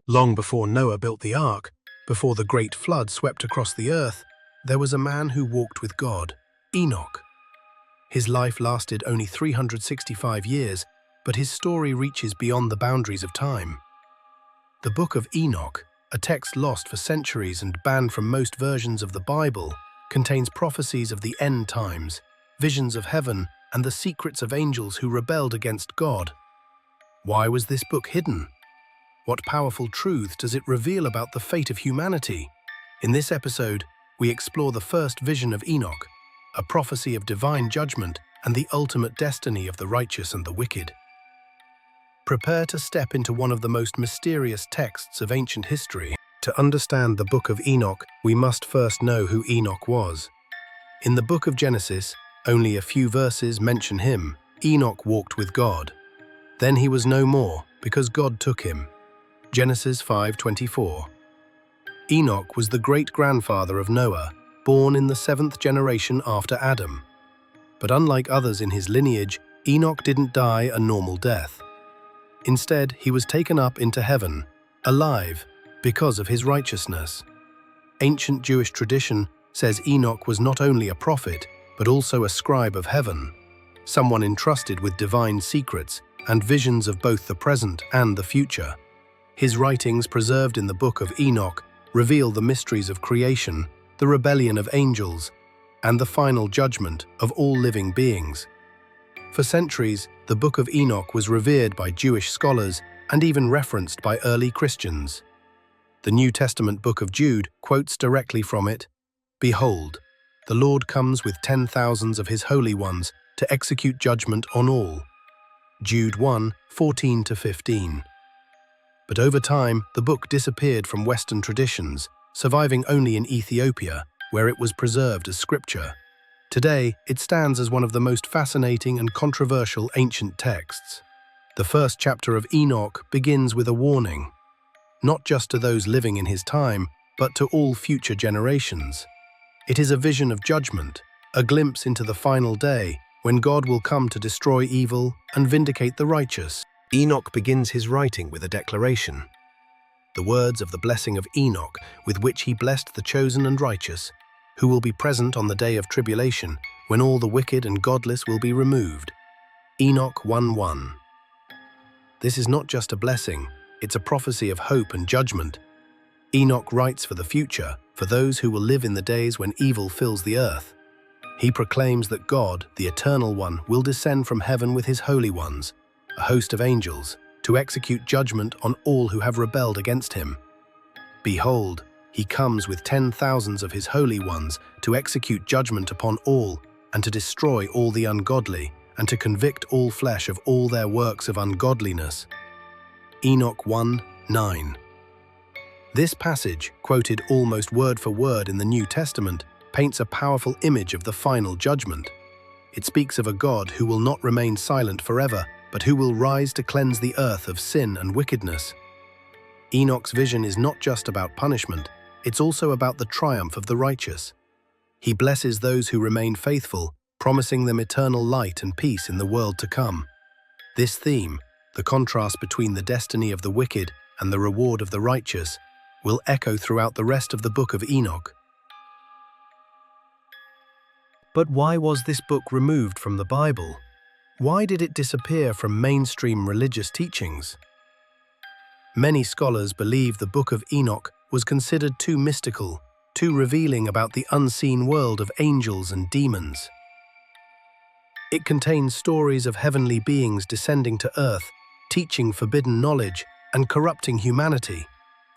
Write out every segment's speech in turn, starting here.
Long before Noah built the ark, before the great flood swept across the earth, there was a man who walked with God, Enoch. His life lasted only 365 years, but his story reaches beyond the boundaries of time. The Book of Enoch, a text lost for centuries and banned from most versions of the Bible, contains prophecies of the end times, visions of heaven, and the secrets of angels who rebelled against God. Why was this book hidden? What powerful truth does it reveal about the fate of humanity? In this episode, we explore the first vision of Enoch, a prophecy of divine judgment and the ultimate destiny of the righteous and the wicked. Prepare to step into one of the most mysterious texts of ancient history. To understand the Book of Enoch, we must first know who Enoch was. In the book of Genesis, only a few verses mention him. Enoch walked with God. Then he was no more, because God took him. Genesis 5:24. Enoch was the great-grandfather of Noah, born in the 7th generation after Adam. But unlike others in his lineage, Enoch didn't die a normal death. Instead, he was taken up into heaven, alive, because of his righteousness. Ancient Jewish tradition says Enoch was not only a prophet, but also a scribe of heaven, someone entrusted with divine secrets and visions of both the present and the future. His writings, preserved in the Book of Enoch, reveal the mysteries of creation, the rebellion of angels, and the final judgment of all living beings. For centuries, the Book of Enoch was revered by Jewish scholars and even referenced by early Christians. The New Testament Book of Jude quotes directly from it, "Behold, the Lord comes with 10,000s of his holy ones to execute judgment on all." Jude 1:14-15. But over time, the book disappeared from Western traditions, surviving only in Ethiopia, where it was preserved as scripture. Today, it stands as one of the most fascinating and controversial ancient texts. The first chapter of Enoch begins with a warning, not just to those living in his time, but to all future generations. It is a vision of judgment, a glimpse into the final day when God will come to destroy evil and vindicate the righteous. Enoch begins his writing with a declaration. The words of the blessing of Enoch, with which he blessed the chosen and righteous, who will be present on the day of tribulation, when all the wicked and godless will be removed. Enoch 1:1. This is not just a blessing, it's a prophecy of hope and judgment. Enoch writes for the future, for those who will live in the days when evil fills the earth. He proclaims that God, the Eternal One, will descend from heaven with his holy ones, a host of angels, to execute judgment on all who have rebelled against him. Behold, he comes with 10,000s of his holy ones to execute judgment upon all, and to destroy all the ungodly, and to convict all flesh of all their works of ungodliness. Enoch 1:9. This passage, quoted almost word for word in the New Testament, paints a powerful image of the final judgment. It speaks of a God who will not remain silent forever, but who will rise to cleanse the earth of sin and wickedness. Enoch's vision is not just about punishment, it's also about the triumph of the righteous. He blesses those who remain faithful, promising them eternal light and peace in the world to come. This theme, the contrast between the destiny of the wicked and the reward of the righteous, will echo throughout the rest of the Book of Enoch. But why was this book removed from the Bible? Why did it disappear from mainstream religious teachings? Many scholars believe the Book of Enoch was considered too mystical, too revealing about the unseen world of angels and demons. It contains stories of heavenly beings descending to earth, teaching forbidden knowledge and corrupting humanity,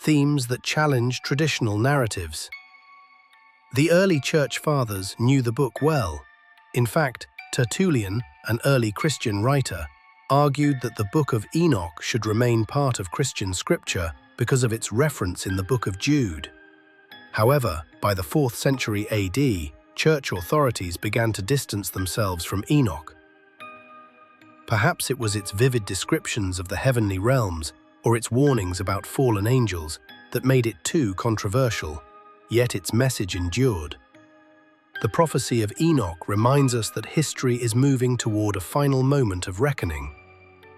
themes that challenge traditional narratives. The early church fathers knew the book well. In fact, Tertullian, an early Christian writer, argued that the Book of Enoch should remain part of Christian scripture because of its reference in the Book of Jude. However, by the 4th century AD, church authorities began to distance themselves from Enoch. Perhaps it was its vivid descriptions of the heavenly realms or its warnings about fallen angels that made it too controversial, yet its message endured. The prophecy of Enoch reminds us that history is moving toward a final moment of reckoning,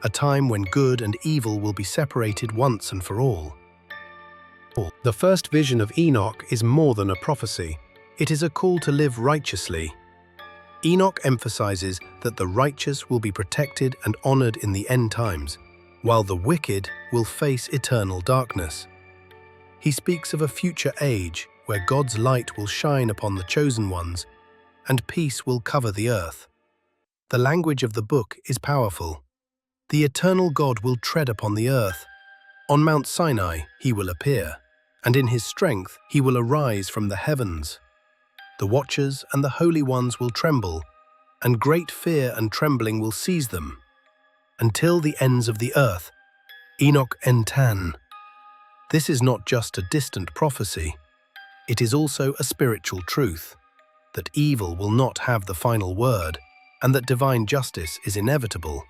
a time when good and evil will be separated once and for all. The first vision of Enoch is more than a prophecy. It is a call to live righteously. Enoch emphasizes that the righteous will be protected and honored in the end times, while the wicked will face eternal darkness. He speaks of a future age where God's light will shine upon the chosen ones, and peace will cover the earth. The language of the book is powerful. The eternal God will tread upon the earth. On Mount Sinai he will appear, and in his strength he will arise from the heavens. The watchers and the holy ones will tremble, and great fear and trembling will seize them. Until the ends of the earth, Enoch Entan. This is not just a distant prophecy. It is also a spiritual truth, that evil will not have the final word, and that divine justice is inevitable.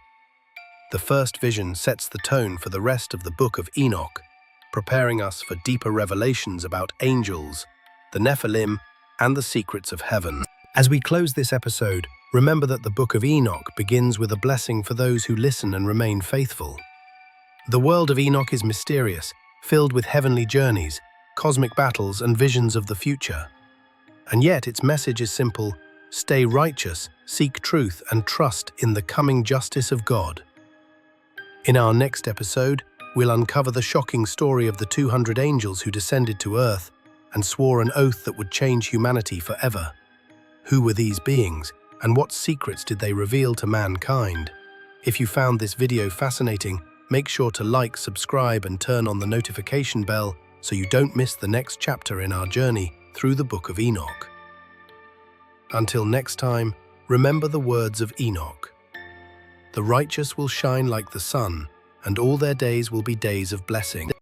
The first vision sets the tone for the rest of the Book of Enoch, preparing us for deeper revelations about angels, the Nephilim, and the secrets of heaven. As we close this episode, remember that the Book of Enoch begins with a blessing for those who listen and remain faithful. The world of Enoch is mysterious, filled with heavenly journeys, cosmic battles, and visions of the future. And yet its message is simple: stay righteous, seek truth, and trust in the coming justice of God. In our next episode, we'll uncover the shocking story of the 200 angels who descended to earth and swore an oath that would change humanity forever. Who were these beings, and what secrets did they reveal to mankind? If you found this video fascinating, make sure to like, subscribe, and turn on the notification bell so you don't miss the next chapter in our journey through the Book of Enoch. Until next time, remember the words of Enoch. The righteous will shine like the sun, and all their days will be days of blessing.